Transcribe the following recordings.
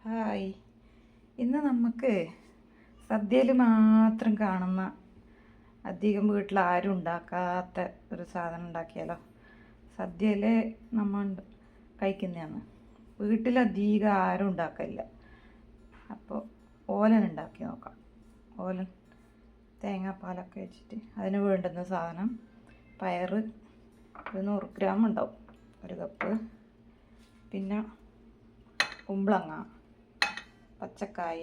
Hi. ഇന്ന് നമുക്ക് സദ്യയിൽ മാത്രം കാണുന്ന അധികം വീട്ടിൽ ആരും ഉണ്ടാക്കാത്ത ഒരു സാധനം ഉണ്ടാക്കിയാലോ. സദ്യയിൽ നമ്മൾ കഴിക്കുന്നതാണ്, വീട്ടിലധികം ആരും ഉണ്ടാക്കില്ല. അപ്പോൾ ഓലൻ ഉണ്ടാക്കി നോക്കാം. ഓലൻ തേങ്ങാപ്പാലൊക്കെ വെച്ചിട്ട് അതിന് വേണ്ടുന്ന സാധനം പയർ ഒരു 100 ഗ്രാം ഉണ്ടാവും, 1 കപ്പ്. പിന്നെ കുമ്പളങ്ങ, പച്ചക്കായ,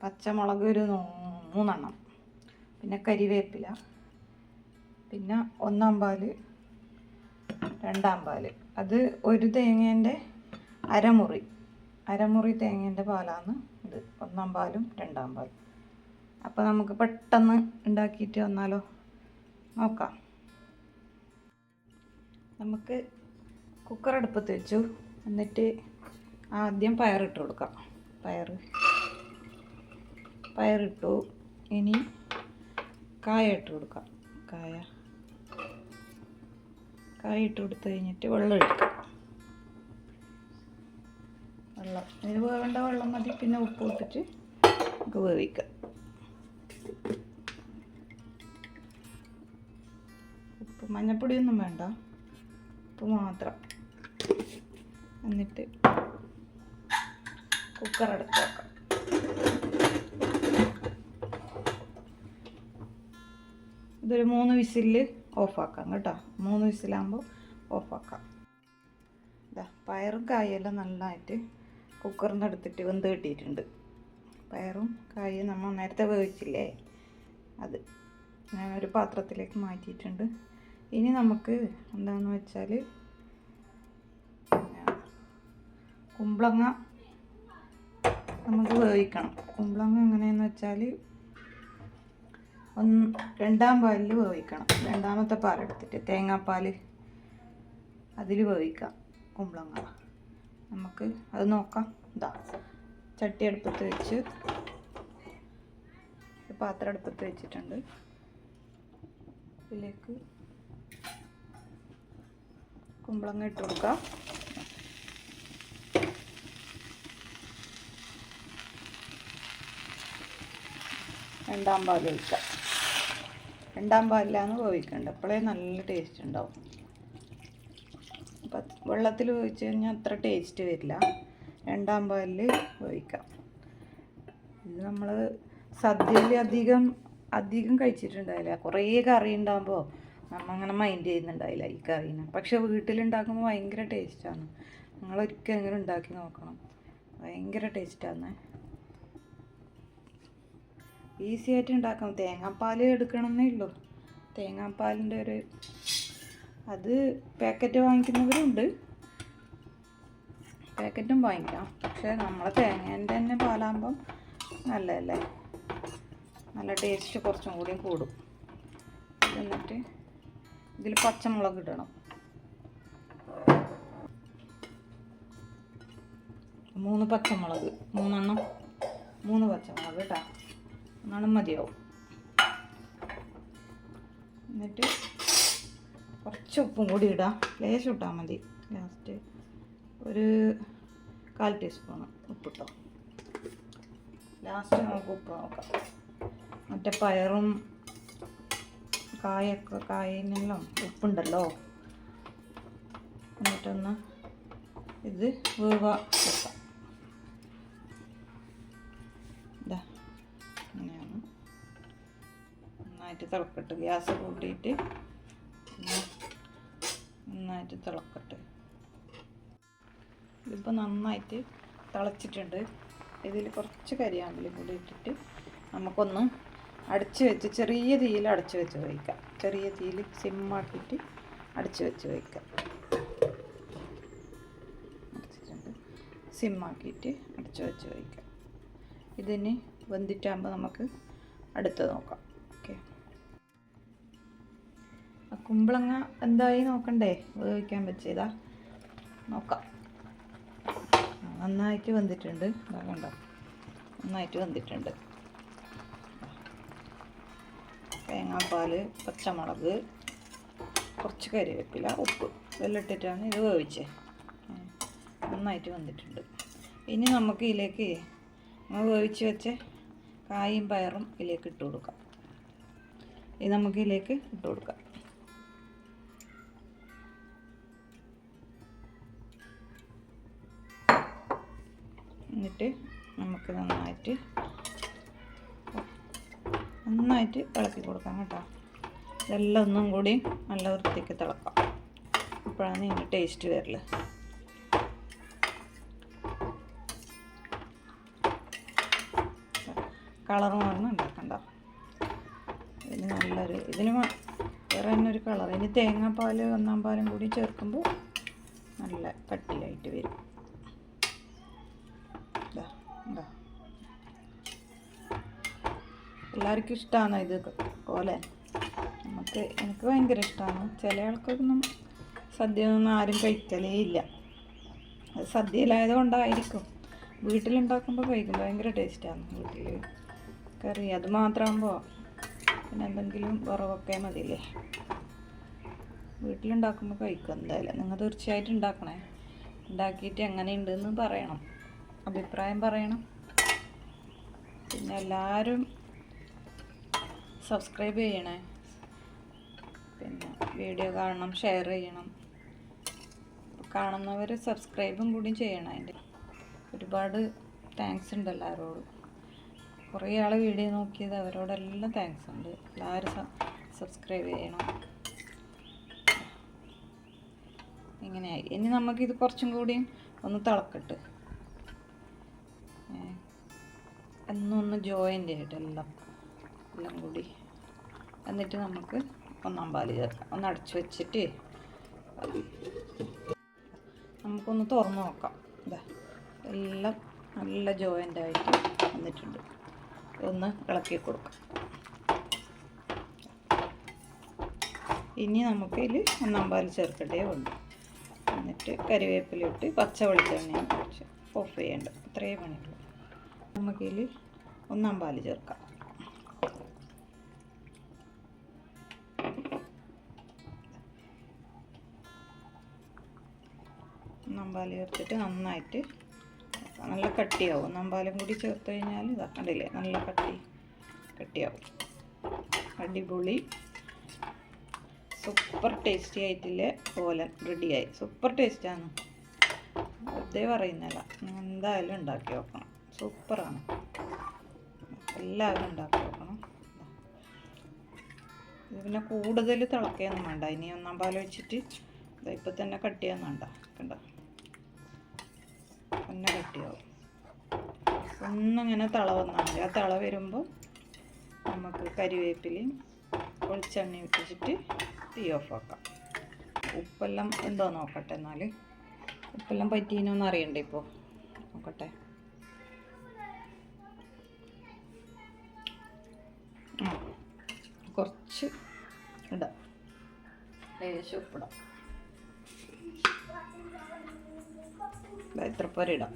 പച്ചമുളക് ഒരു 3 എണ്ണം, പിന്നെ കരിവേപ്പില, പിന്നെ 1 പാല്, 2 പാല്. അത് ഒരു തേങ്ങേൻ്റെ അരമുറി തേങ്ങേൻ്റെ പാലാണ് ഇത്. 1 പാലും 2 പാലും. അപ്പോൾ നമുക്ക് പെട്ടെന്ന് ഉണ്ടാക്കിയിട്ട് വന്നാലോ, നോക്കാം. നമുക്ക് കുക്കർ അടുപ്പത്ത് വെച്ചു. എന്നിട്ട് ആദ്യം പയറിട്ട് കൊടുക്കാം. പയറിട്ടു. ഇനി കായ ഇട്ട് കൊടുക്കാം. കായ ഇട്ട് കൊടുത്തു കഴിഞ്ഞിട്ട് വെള്ളം ഒഴിക്കാം. ഇതിന് വേണ്ട വെള്ളം മതി. പിന്നെ ഉപ്പ് ഇട്ടിട്ട് നമുക്ക് വേവിക്കാം. ഉപ്പ്, മഞ്ഞപ്പൊടിയൊന്നും വേണ്ട, ഉപ്പ് മാത്രം. എന്നിട്ട് കുക്കർ അടുത്ത് വെക്കാം. ഇതൊരു 3 വിസിലിൽ ഓഫാക്കാം കേട്ടോ. 3 വിസിലാകുമ്പോൾ ഓഫാക്കാം. ഇതാ പയറും കായെല്ലാം നന്നായിട്ട് കുക്കറിൽ നിന്ന് എടുത്തിട്ട് വെന്ത് കിട്ടിയിട്ടുണ്ട്. പയറും കായും നമ്മൾ നേരത്തെ വേവിച്ചില്ലേ, അത് ഞാനൊരു പാത്രത്തിലേക്ക് മാറ്റിയിട്ടുണ്ട്. ഇനി നമുക്ക് എന്താണെന്ന് വെച്ചാൽ കുമ്പളങ്ങ നമുക്ക് വേവിക്കണം. കുമ്പളങ്ങ എങ്ങനെയെന്ന് വെച്ചാൽ 2 പാലിൽ വേവിക്കണം. 2ാമത്തെ പാലെടുത്തിട്ട് തേങ്ങാപ്പാൽ അതിൽ വേവിക്കാം കുമ്പളങ്ങ. നമുക്ക് അത് നോക്കാം. ഇതാ ചട്ടി അടുപ്പത്ത് വെച്ച് പാത്രം അടുപ്പത്ത് വെച്ചിട്ടുണ്ട്. ഇതിലേക്ക് കുമ്പളങ്ങ ഇട്ട് കൊടുക്കാം. 2 പാൽ ഒഴിക്കാം. 2 പാലിലാണ് വേവിക്കേണ്ടത്. അപ്പോഴേ നല്ല ടേസ്റ്റ് ഉണ്ടാവും. അപ്പം വെള്ളത്തിൽ വേവിച്ച് കഴിഞ്ഞാൽ അത്ര ടേസ്റ്റ് വരില്ല. 2 പാലിൽ വേവിക്കാം. ഇത് നമ്മൾ സദ്യയിൽ അധികം കഴിച്ചിട്ടുണ്ടായില്ല. കുറേ കറി ഉണ്ടാകുമ്പോൾ നമ്മങ്ങനെ മൈൻഡ് ചെയ്യുന്നുണ്ടായില്ല ഈ കറീനെ. പക്ഷെ വീട്ടിലുണ്ടാക്കുമ്പോൾ ഭയങ്കര ടേസ്റ്റാണ്. നിങ്ങളൊരിക്കലെങ്കിലും ഉണ്ടാക്കി നോക്കണം, ഭയങ്കര ടേസ്റ്റാണ്. ഈസി ആയിട്ട് ഉണ്ടാക്കാം. തേങ്ങാപ്പാൽ എടുക്കണമെന്നേ ഉള്ളൂ. തേങ്ങാപ്പാലിൻ്റെ അത് പാക്കറ്റ് വാങ്ങിക്കുന്നവരുണ്ട്, പാക്കറ്റും വാങ്ങിക്കാം. പക്ഷേ നമ്മളെ തേങ്ങേൻ്റെ തന്നെ പാലാകുമ്പം നല്ലതല്ലേ, നല്ല ടേസ്റ്റ് കുറച്ചും കൂടിയും കൂടും. എന്നിട്ട് ഇതിൽ പച്ചമുളക് ഇടണം. 3 പച്ചമുളക്, 3 എണ്ണം, 3 പച്ചമുളക് കേട്ടോ. 1 മതിയാവും. എന്നിട്ട് കുറച്ച് ഉപ്പും കൂടി ഇടാം. ലേശം ഇട്ടാൽ മതി. ലാസ്റ്റ് ഒരു 1/4 ടീസ്പൂണ് ഉപ്പിട്ടോ. ലാസ്റ്റ് നമുക്ക് ഉപ്പ് നോക്കാം. മറ്റേ പയറും കായനെല്ലാം ഉപ്പുണ്ടല്ലോ. എന്നിട്ടൊന്ന് ഇത് വേവാൻ വെക്കാം. ഇതാ അങ്ങനെയാണ്. നന്നായിട്ട് തിളക്കട്ടെ. ഗ്യാസ് കൂട്ടിയിട്ട് നന്നായിട്ട് തിളക്കട്ടെ. ഇതിപ്പോൾ നന്നായിട്ട് തിളച്ചിട്ടുണ്ട്. ഇതിൽ കുറച്ച് കരിയാമ്പലും കൂടി ഇട്ടിട്ട് നമുക്കൊന്ന് അടച്ച് വെച്ച് ചെറിയ തീയിൽ അടച്ച് വെച്ച് വയ്ക്കാം. ചെറിയ തീയിൽ സിമ്മാക്കിയിട്ട് അടച്ച് വെച്ച് വയ്ക്കാം. അടച്ചിട്ടുണ്ട്. സിമ്മാക്കിയിട്ട് അടച്ച് വെച്ച് വയ്ക്കാം. ഇതിന് വെന്തിട്ടാകുമ്പോൾ നമുക്ക് അടുത്ത് നോക്കാം. ഓക്കെ. ആ കുമ്പളങ്ങ എന്തായി നോക്കണ്ടേ, വേവിക്കാൻ വെച്ചതാ നോക്കാം. നന്നായിട്ട് വെന്തിട്ടുണ്ട്. കണ്ടോ, നന്നായിട്ട് വെന്തിട്ടുണ്ട്. തേങ്ങാപ്പാൽ, പച്ചമുളക്, കുറച്ച് കരിവേപ്പില, ഉപ്പ് ഇതെല്ലാം ഇട്ടിട്ടാണ് ഇത് വേവിച്ചത്. നന്നായിട്ട് വന്നിട്ടുണ്ട്. ഇനി നമുക്ക് ഇതിലേക്ക് നമ്മൾ വേവിച്ച് വെച്ച കായും പയറും ഇതിലേക്ക് ഇട്ട് കൊടുക്കാം. ഇത് നമുക്ക് ഇതിലേക്ക് ഇട്ട് കൊടുക്കാം. എന്നിട്ട് നമുക്ക് നന്നായിട്ട് ഇളക്കി കൊടുക്കാം കേട്ടോ. ഇതെല്ലാം ഒന്നും കൂടി നല്ല വൃത്തിക്ക് തിളക്കാം. അപ്പോഴാണ് ഇതിൻ്റെ ടേസ്റ്റ് വരല്. കളർ മാറുന്ന ഉണ്ടാക്കണ്ട. ഇതിന് നല്ലൊരു വേറെ തന്നെ ഒരു കളർ. ഇനി തേങ്ങാപ്പാൽ 1 പാലും കൂടി ചേർക്കുമ്പോൾ നല്ല കട്ടിയായിട്ട് വരും. എല്ലാവർക്കും ഇഷ്ടമാണ് ഇത് പോലെ. എനിക്ക് ഭയങ്കര ഇഷ്ടമാണ്. ചില ആൾക്കൊന്നും സദ്യ ഒന്നും ആരും കഴിക്കലേ ഇല്ല. അത് സദ്യയിലായത് കൊണ്ടായിരിക്കും. വീട്ടിലുണ്ടാക്കുമ്പോൾ കഴിക്കും, ഭയങ്കര ടേസ്റ്റാണ്. വീട്ടിൽ കറി അത് മാത്രമാകുമ്പോൾ പിന്നെ എന്തെങ്കിലും വറവൊക്കെ മതിയില്ലേ. വീട്ടിലുണ്ടാക്കുമ്പോൾ കഴിക്കും എന്തായാലും. നിങ്ങൾ തീർച്ചയായിട്ടും ഉണ്ടാക്കണേ. ഉണ്ടാക്കിയിട്ട് എങ്ങനെയുണ്ടെന്ന് പറയണം, അഭിപ്രായം പറയണം. പിന്നെ എല്ലാവരും സബ്സ്ക്രൈബ് ചെയ്യണേ. പിന്നെ വീഡിയോ കാണണം, ഷെയർ ചെയ്യണം. കാണുന്നവർ സബ്സ്ക്രൈബും കൂടി ചെയ്യണം. അതിൻ്റെ ഒരുപാട് താങ്ക്സ് ഉണ്ട് എല്ലാവരോടും. കുറേ ആൾ വീഡിയോ നോക്കിയത്, അവരോടെല്ലാം താങ്ക്സ് ഉണ്ട്. എല്ലാവരും സബ്സ്ക്രൈബ് ചെയ്യണം. ഇങ്ങനെയായി. ഇനി നമുക്കിത് കുറച്ചും കൂടി ഒന്ന് തിളക്കട്ട്. എന്നൊന്ന് ജോയിൻ്റ് ആയിട്ട് എല്ലാം കൂടി. എന്നിട്ട് നമുക്ക് 1 പാല് ചേർക്കാം. ഒന്ന് അടച്ചു വെച്ചിട്ട് നമുക്കൊന്ന് തുറന്ന് നോക്കാം. ഇതാ എല്ലാം നല്ല ജോയിൻ്റ് ആയിട്ട് വന്നിട്ടുണ്ട്. ഒന്ന് ഇളക്കി കൊടുക്കാം. ഇനി നമുക്ക് ഇതിൽ 1 പാല് ചേർക്കട്ടേ ഉണ്ട്. എന്നിട്ട് കരിവേപ്പിലിട്ട് പച്ച വെളിച്ചെണ്ണയും കുറച്ച് ഓഫ് ചെയ്യേണ്ട. അത്രയേ പണിയുള്ളൂ. നമുക്കിതിൽ 1 പാല് ചേർക്കാം. 1 പാല് ചേർത്തിട്ട് നന്നായിട്ട് നല്ല കട്ടിയാവും. 1 പാലും കൂടി ചേർത്ത് കഴിഞ്ഞാൽ ഇതാ കണ്ടില്ലേ, നല്ല കട്ടിയാവും. അടിപൊളി സൂപ്പർ ടേസ്റ്റി ആയിട്ടില്ലേ ഓലൻ റെഡിയായി. സൂപ്പർ ടേസ്റ്റാണ്, വെറുതെ പറയുന്നില്ല. എന്തായാലും ഉണ്ടാക്കി നോക്കണം. സൂപ്പറാണ്. എല്ലാവരും ഉണ്ടാക്കി നോക്കണം. ഇത് പിന്നെ കൂടുതൽ തിളക്കുകയൊന്നും വേണ്ട. ഇനി 1 പാൽ വെച്ചിട്ട് ഇപ്പം തന്നെ കട്ടിയൊന്നും വേണ്ട. കണ്ട തന്നെ കട്ടിയാവും. ഒന്നിങ്ങനെ തിള വന്നാൽ മതി. ആ തിള വരുമ്പോൾ നമുക്ക് കരിവേപ്പിലയും വെളിച്ചെണ്ണയും ഇട്ടിട്ട് തീ ഓഫാക്കാം. ഉപ്പെല്ലാം എന്തോ നോക്കട്ടെ. എന്നാൽ ഉപ്പെല്ലാം പറ്റീനോന്ന് അറിയണ്ടേ. ഇപ്പോൾ നോക്കട്ടെ. കുറച്ച് ഇടാം, ലേശം ഉപ്പിടാം. ഇത്ര പേര് ഇടാം.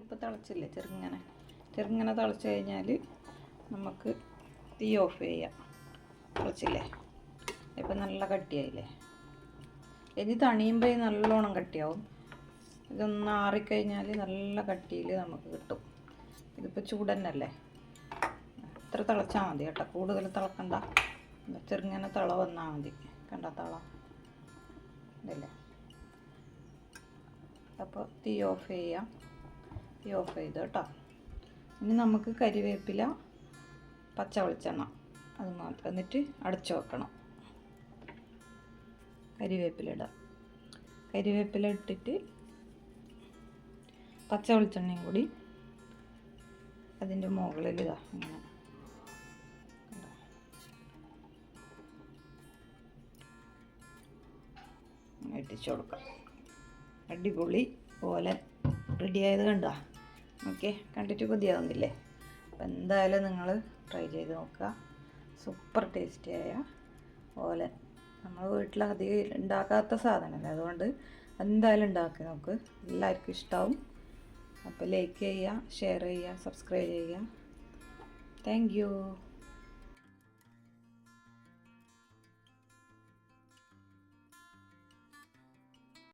ഇപ്പോൾ തിളച്ചില്ലേ, ചെറുങ്ങനെ തിളച്ച് കഴിഞ്ഞാൽ നമുക്ക് തീ ഓഫ് ചെയ്യാം. തിളച്ചില്ലേ, ഇപ്പം നല്ല കട്ടിയായില്ലേ. ഇനി തണിയുമ്പോൾ നല്ലോണം കട്ടിയാവും. ഇതൊന്ന് ആറിക്കഴിഞ്ഞാൽ നല്ല കട്ടിയിൽ നമുക്ക് കിട്ടും. ഇതിപ്പോൾ ചൂടന്നല്ലേ, ഇത്ര തിളച്ചാൽ മതി കേട്ടോ. കൂടുതൽ തിളക്കണ്ട, ചെറുങ്ങനെ തിള വന്നാൽ മതി. കണ്ട തിള ഇതല്ലേ. അപ്പോൾ തീ ഓഫ് ചെയ്യാം. തീ ഓഫ് ചെയ്ത് കേട്ടോ. ഇനി നമുക്ക് കരിവേപ്പില, പച്ച വെളിച്ചെണ്ണ അത് മാത്രം. എന്നിട്ട് അടച്ചു വെക്കണം. കരിവേപ്പില ഇടാം. കരിവേപ്പില ഇട്ടിട്ട് പച്ച വെളിച്ചെണ്ണയും കൂടി അതിൻ്റെ മുകളിൽ ഇതാ ഇങ്ങനെ ഇട്ടിച്ചു കൊടുക്കാം. അടിപൊളി ഓലൻ റെഡിയായത് കണ്ടോ? ഓക്കെ, കണ്ടിട്ട് കൊതിയാവുന്നില്ലേ? അപ്പം എന്തായാലും നിങ്ങൾ ട്രൈ ചെയ്ത് നോക്കുക. സൂപ്പർ ടേസ്റ്റിയായ ഓലൻ. നമ്മൾ വീട്ടിൽ ഉണ്ടാക്കാത്ത സാധനമല്ലേ, അതുകൊണ്ട് എന്തായാലും ഉണ്ടാക്കി നോക്ക്. എല്ലാവർക്കും ഇഷ്ടമാവും. അപ്പോൾ ലൈക്ക് ചെയ്യുക, ഷെയർ ചെയ്യുക, സബ്സ്ക്രൈബ് ചെയ്യുക. Thank you.